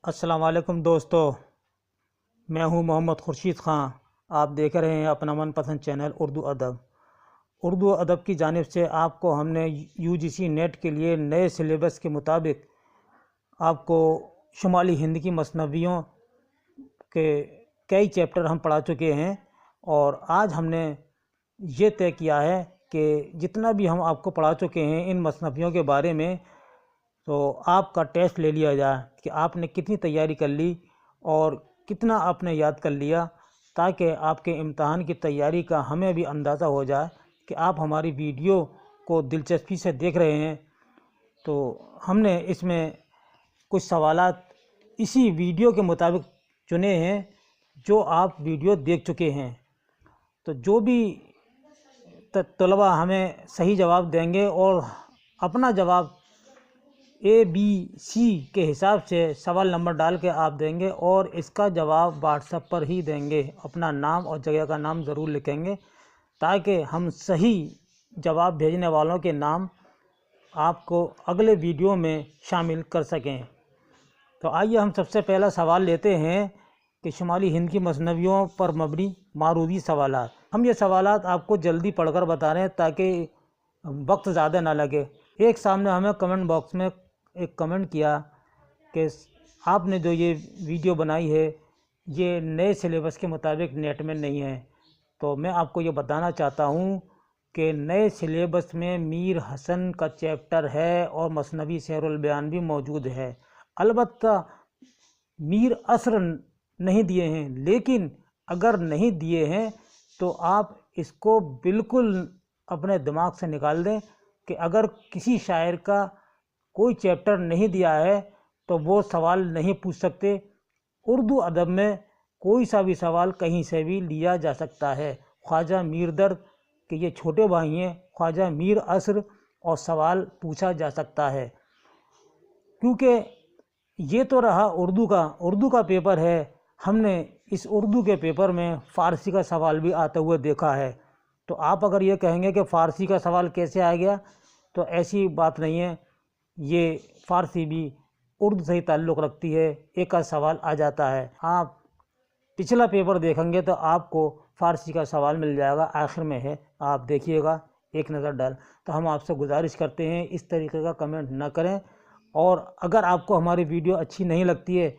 السلام علیکم دوستو، میں ہوں محمد خورشید خان۔ آپ دیکھ رہے ہیں اپنا من پسند چینل اردو ادب۔ اردو ادب کی جانب سے آپ کو ہم نے UGC نیٹ کے لیے نئے سلیبس کے مطابق آپ کو شمالی ہند کی مثنویوں کے کئی چیپٹر ہم پڑھا چکے ہیں، اور آج ہم نے یہ طے کیا ہے کہ جتنا بھی ہم آپ کو پڑھا چکے ہیں ان مثنویوں کے بارے میں، تو آپ کا ٹیسٹ لے لیا جائے کہ آپ نے کتنی تیاری کر لی اور کتنا آپ نے یاد کر لیا، تاکہ آپ کے امتحان کی تیاری کا ہمیں بھی اندازہ ہو جائے کہ آپ ہماری ویڈیو کو دلچسپی سے دیکھ رہے ہیں۔ تو ہم نے اس میں کچھ سوالات اسی ویڈیو کے مطابق چنے ہیں جو آپ ویڈیو دیکھ چکے ہیں۔ تو جو بھی طلبہ ہمیں صحیح جواب دیں گے اور اپنا جواب ABC کے حساب سے سوال نمبر ڈال کے آپ دیں گے، اور اس کا جواب واٹس ایپ پر ہی دیں گے، اپنا نام اور جگہ کا نام ضرور لکھیں گے تاکہ ہم صحیح جواب بھیجنے والوں کے نام آپ کو اگلے ویڈیو میں شامل کر سکیں۔ تو آئیے ہم سب سے پہلا سوال لیتے ہیں کہ شمالی ہند کی مثنویوں پر مبنی معروضی سوالات۔ ہم یہ سوالات آپ کو جلدی پڑھ کر بتا رہے ہیں تاکہ وقت زیادہ نہ لگے۔ ایک سامنے ہمیں کمنٹ باکس میں ایک کمنٹ کیا کہ آپ نے جو یہ ویڈیو بنائی ہے یہ نئے سلیبس کے مطابق نیٹ میں نہیں ہے۔ تو میں آپ کو یہ بتانا چاہتا ہوں کہ نئے سلیبس میں میر حسن کا چیپٹر ہے اور مثنوی سحر البیان بھی موجود ہے۔ البتہ میر عصر نہیں دیے ہیں، لیکن اگر نہیں دیے ہیں تو آپ اس کو بالکل اپنے دماغ سے نکال دیں کہ اگر کسی شاعر کا کوئی چیپٹر نہیں دیا ہے تو وہ سوال نہیں پوچھ سکتے۔ اردو ادب میں کوئی سا بھی سوال کہیں سے بھی لیا جا سکتا ہے۔ خواجہ میر درد کے یہ چھوٹے بھائی ہیں خواجہ میر عصر، اور سوال پوچھا جا سکتا ہے، کیونکہ یہ تو رہا اردو کا پیپر ہے۔ ہم نے اس اردو کے پیپر میں فارسی کا سوال بھی آتے ہوئے دیکھا ہے۔ تو آپ اگر یہ کہیں گے کہ فارسی کا سوال کیسے آ گیا، تو ایسی بات نہیں ہے۔ یہ فارسی بھی اردو سے ہی تعلق رکھتی ہے، ایک آدھ سوال آ جاتا ہے۔ آپ پچھلا پیپر دیکھیں گے تو آپ کو فارسی کا سوال مل جائے گا، آخر میں ہے، آپ دیکھیے گا، ایک نظر ڈال۔ تو ہم آپ سے گزارش کرتے ہیں اس طریقے کا کمنٹ نہ کریں، اور اگر آپ کو ہماری ویڈیو اچھی نہیں لگتی ہے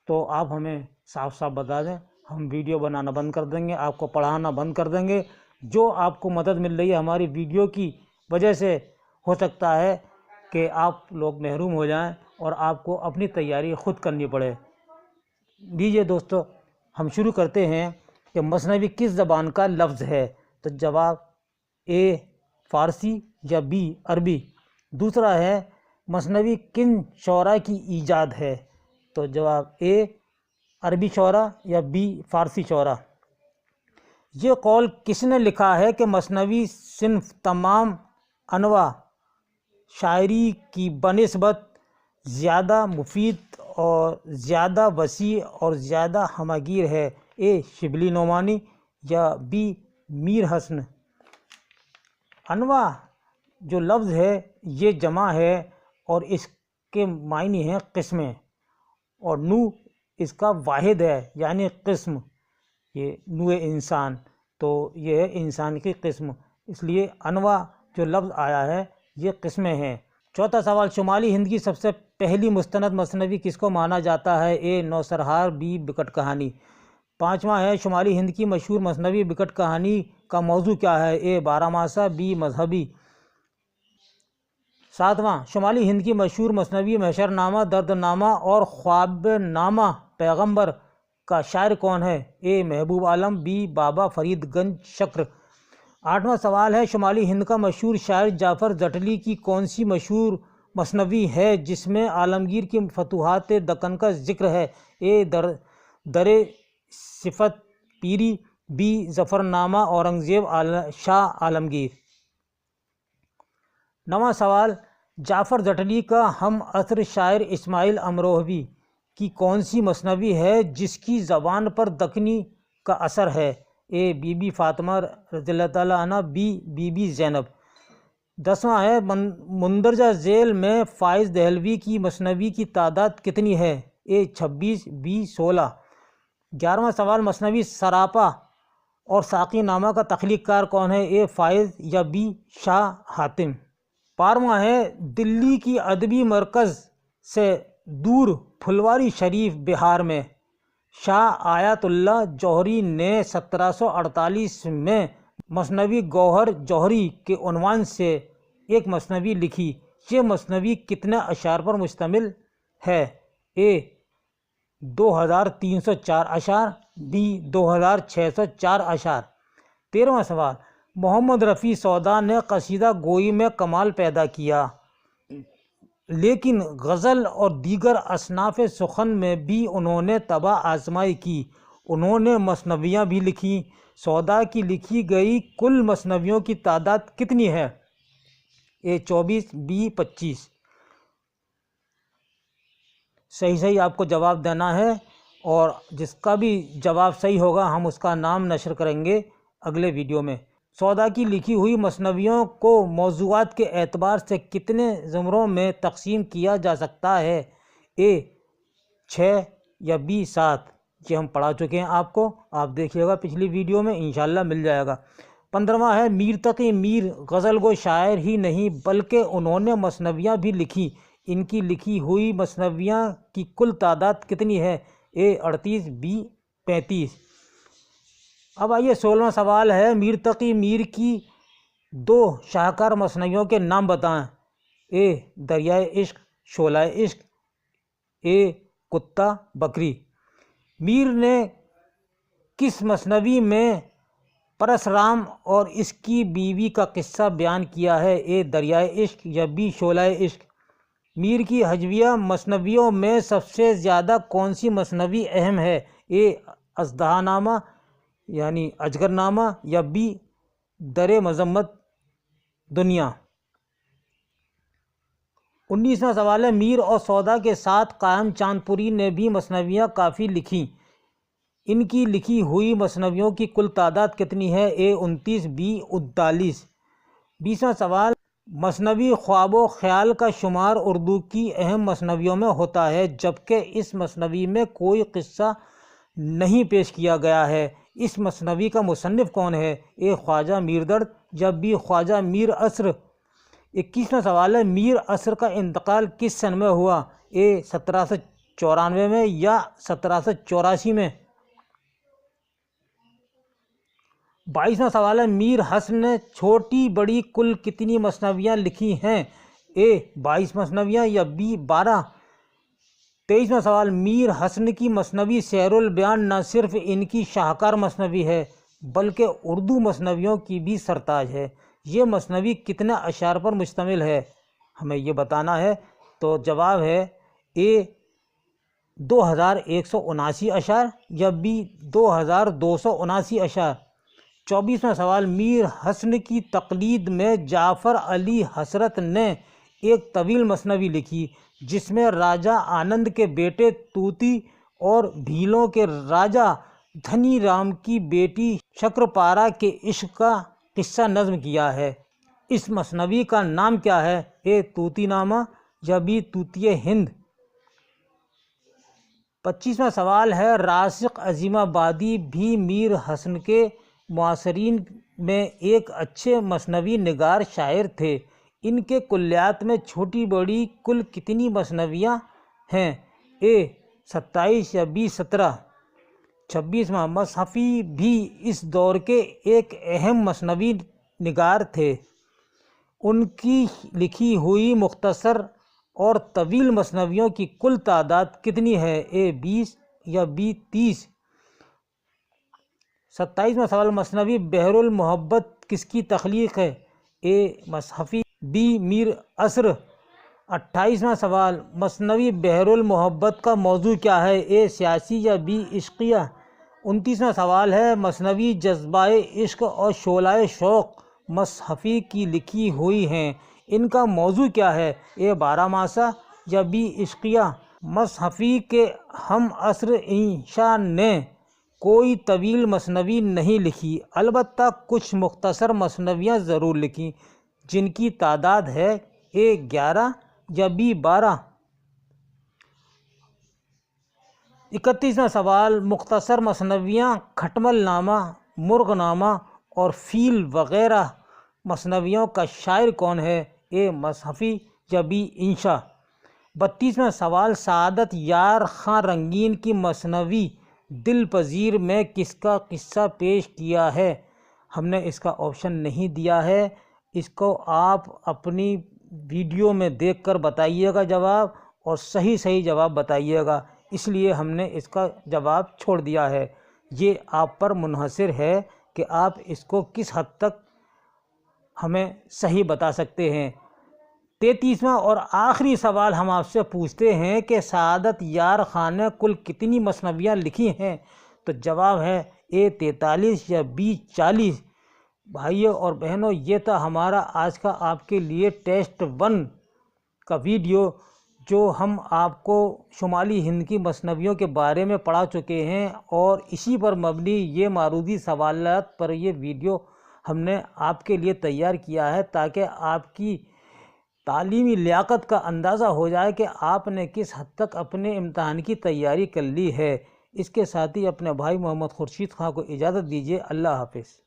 تو آپ ہمیں صاف صاف بتا دیں، ہم ویڈیو بنانا بند کر دیں گے، آپ کو پڑھانا بند کر دیں گے۔ جو آپ کو مدد مل رہی ہے ہماری ویڈیو کی وجہ سے، ہو سکتا ہے کہ آپ لوگ محروم ہو جائیں اور آپ کو اپنی تیاری خود کرنی پڑے۔ لیجئے دوستو، ہم شروع کرتے ہیں کہ مثنوی کس زبان کا لفظ ہے۔ تو جواب A فارسی یا B عربی۔ دوسرا ہے مثنوی کن شعراء کی ایجاد ہے۔ تو جواب A عربی شعراء یا B فارسی شعراء۔ یہ قول کس نے لکھا ہے کہ مثنوی صنف تمام انواع شاعری کی بنسبت زیادہ مفید اور زیادہ وسیع اور زیادہ ہمہ گیر ہے؟ A شبلی نعمانی یا B میر حسن۔ انواع جو لفظ ہے یہ جمع ہے اور اس کے معنی ہیں قسمیں، اور نوع اس کا واحد ہے یعنی قسم، یہ نوع انسان، تو یہ ہے انسان کی قسم، اس لیے انواع جو لفظ آیا ہے یہ قسمیں ہیں۔ چوتھا سوال، شمالی ہند کی سب سے پہلی مستند مثنوی کس کو مانا جاتا ہے؟ A نوسرہار، B بکٹ کہانی۔ پانچواں ہے شمالی ہند کی مشہور مثنوی بکٹ کہانی کا موضوع کیا ہے؟ A بارہ ماسہ، B مذہبی۔ ساتواں، شمالی ہند کی مشہور مثنوی محشر نامہ، درد نامہ اور خواب نامہ پیغمبر کا شاعر کون ہے؟ A محبوب عالم، B بابا فرید گنج شکر۔ آٹھواں سوال ہے شمالی ہند کا مشہور شاعر جعفر جٹلی کی کون سی مشہور مثنوی ہے جس میں عالمگیر کی فتوحات دکن کا ذکر ہے؟ A در صفت پیری، B ظفر نامہ اورنگزیب شاہ عالمگیر۔ نواں سوال، جعفر جٹلی کا ہم عصر شاعر اسماعیل امروہوی کی کون سی مثنوی ہے جس کی زبان پر دکنی کا اثر ہے؟ A بی بی فاطمہ رضی اللہ تعالیٰ عنہ، B بی بی زینب۔ دسواں ہے مندرجہ ذیل میں فائز دہلوی کی مثنوی کی تعداد کتنی ہے؟ اے 26، بی 16۔ 11واں سوال مثنوی سراپا اور ساقی نامہ کا تخلیق کار کون ہے؟ اے فائز یا بی شاہ حاتم۔ 12واں ہے دلی کی ادبی مرکز سے دور پھلواری شریف بہار میں شاہ آیت اللہ جوہری نے 1748 میں مثنوی گوہر جوہری کے عنوان سے ایک مثنوی لکھی۔ یہ مثنوی کتنے اشعار پر مشتمل ہے؟ اے 2304 اشعار، بی 2604 اشعار۔ 13واں سوال محمد رفیع سودا نے قصیدہ گوئی میں کمال پیدا کیا، لیکن غزل اور دیگر اصناف سخن میں بھی انہوں نے طبع آزمائی کی۔ انہوں نے مثنویاں بھی لکھیں۔ سودا کی لکھی گئی کل مثنویوں کی تعداد کتنی ہے؟ اے 24، بی 25۔ صحیح آپ کو جواب دینا ہے، اور جس کا بھی جواب صحیح ہوگا ہم اس کا نام نشر کریں گے اگلے ویڈیو میں۔ سودا کی لکھی ہوئی مثنویوں کو موضوعات کے اعتبار سے کتنے زمروں میں تقسیم کیا جا سکتا ہے؟ اے 6 یا بی 7۔ یہ ہم پڑھا چکے ہیں آپ کو، آپ دیکھیے گا پچھلی ویڈیو میں، انشاءاللہ مل جائے گا۔ 15واں ہے میر تقی میر غزل گو شاعر ہی نہیں بلکہ انہوں نے مثنویاں بھی لکھی، ان کی لکھی ہوئی مثنویاں کی کل تعداد کتنی ہے؟ اے 38، بی 35۔ اب آئیے 16واں سوال ہے میر تقی میر کی 2 شاہکار مثنویوں کے نام بتائیں۔ اے دریائے عشق، شعلہ عشق، اے کتا بکری۔ میر نے کس مثنوی میں پرسرام اور اس کی بیوی کا قصہ بیان کیا ہے؟ اے دریائے عشق یا بی شعلہ عشق۔ میر کی ہجویہ مثنویوں میں سب سے زیادہ کون سی مثنوی اہم ہے؟ اے اژدہا نامہ یعنی اجگر نامہ یا بی در مذمت دنیا۔ 19واں سوال ہے میر اور سودا کے ساتھ قائم چاندپوری نے بھی مثنویاں کافی لکھیں، ان کی لکھی ہوئی مثنویوں کی کل تعداد کتنی ہے؟ اے 29، بی 39۔ 20واں سوال مثنوی خواب و خیال کا شمار اردو کی اہم مثنویوں میں ہوتا ہے جبکہ اس مثنوی میں کوئی قصہ نہیں پیش کیا گیا ہے، اس مثنوی کا مصنف کون ہے؟ اے خواجہ میر درد یا بی خواجہ میر اسر۔ 21واں سوال ہے میر اسر کا انتقال کس سن میں ہوا؟ اے 1794 میں یا 1784 میں؟ 22واں سوال ہے میر حسن نے چھوٹی بڑی کل کتنی مثنویاں لکھی ہیں؟ اے 22 مثنویاں یا بی 12۔ 23واں سوال میر حسن کی مثنوی سیر البیان نہ صرف ان کی شاہکار مثنوی ہے بلکہ اردو مثنویوں کی بھی سرتاج ہے، یہ مثنوی کتنے اشعار پر مشتمل ہے؟ ہمیں یہ بتانا ہے، تو جواب ہے اے 2179 اشعار یا بی 2279 اشعار۔ 24واں سوال میر حسن کی تقلید میں جعفر علی حسرت نے ایک طویل مثنوی لکھی جس میں راجہ آنند کے بیٹے توتی اور بھیلوں کے راجہ دھنی رام کی بیٹی شکرپارا کے عشق کا قصہ نظم کیا ہے، اس مثنوی کا نام کیا ہے؟ اے توتی نامہ یا بی توتی ہند۔ 25واں سوال ہے راسخ عظیم آبادی بھی میر حسن کے معاصرین میں ایک اچھے مثنوی نگار شاعر تھے، ان کے کلیات میں چھوٹی بڑی کل کتنی مثنویاں ہیں؟ اے 27 یا بی 17۔ 26واں مصحفی بھی اس دور کے ایک اہم مثنوی نگار تھے، ان کی لکھی ہوئی مختصر اور طویل مثنویوں کی کل تعداد کتنی ہے؟ اے 20 یا بی 30۔ 27واں سوال مثنوی بحر المحبت کس کی تخلیق ہے؟ اے مصحفی، بی میر اسر۔ 28واں سوال مثنوی بحر المحبت کا موضوع کیا ہے؟ اے سیاسی یا بی عشقیہ۔ 29واں سوال ہے مثنوی جذبۂ عشق اور شعلۂ شوق مصحفی کی لکھی ہوئی ہیں، ان کا موضوع کیا ہے؟ اے 12 ماسہ یا بی عشقیہ۔ مصحفی کے ہم عصر انشا نے کوئی طویل مثنوی نہیں لکھی، البتہ کچھ مختصر مثنویاں ضرور لکھیں جن کی تعداد ہے۔ اے 11 یا بی 12۔ 31واں سوال، مختصر مثنویاں کھٹمل نامہ، مرغ نامہ اور فیل وغیرہ مثنویوں کا شاعر کون ہے؟ اے مصحفی یا بی انشا۔ 32واں سوال، سعادت یار خاں رنگین کی مثنوی دل پذیر میں کس کا قصہ پیش کیا ہے؟ ہم نے اس کا آپشن نہیں دیا ہے، اس کو آپ اپنی ویڈیو میں دیکھ کر بتائیے گا جواب، اور صحیح جواب بتائیے گا، اس لیے ہم نے اس کا جواب چھوڑ دیا ہے۔ یہ آپ پر منحصر ہے کہ آپ اس کو کس حد تک ہمیں صحیح بتا سکتے ہیں۔ 33واں اور آخری سوال ہم آپ سے پوچھتے ہیں کہ سعادت یار خاں نے کل کتنی مثنویاں لکھی ہیں؟ تو جواب ہے اے 43 یا بی 40۔ بھائیوں اور بہنوں، یہ تھا ہمارا آج کا آپ کے لیے ٹیسٹ 1 کا ویڈیو، جو ہم آپ کو شمالی ہند کی مثنویوں کے بارے میں پڑھا چکے ہیں، اور اسی پر مبنی یہ معروضی سوالات پر یہ ویڈیو ہم نے آپ کے لیے تیار کیا ہے، تاکہ آپ کی تعلیمی لیاقت کا اندازہ ہو جائے کہ آپ نے کس حد تک اپنے امتحان کی تیاری کر لی ہے۔ اس کے ساتھ ہی اپنے بھائی محمد خورشید خاں کو اجازت دیجیے۔ اللہ حافظ۔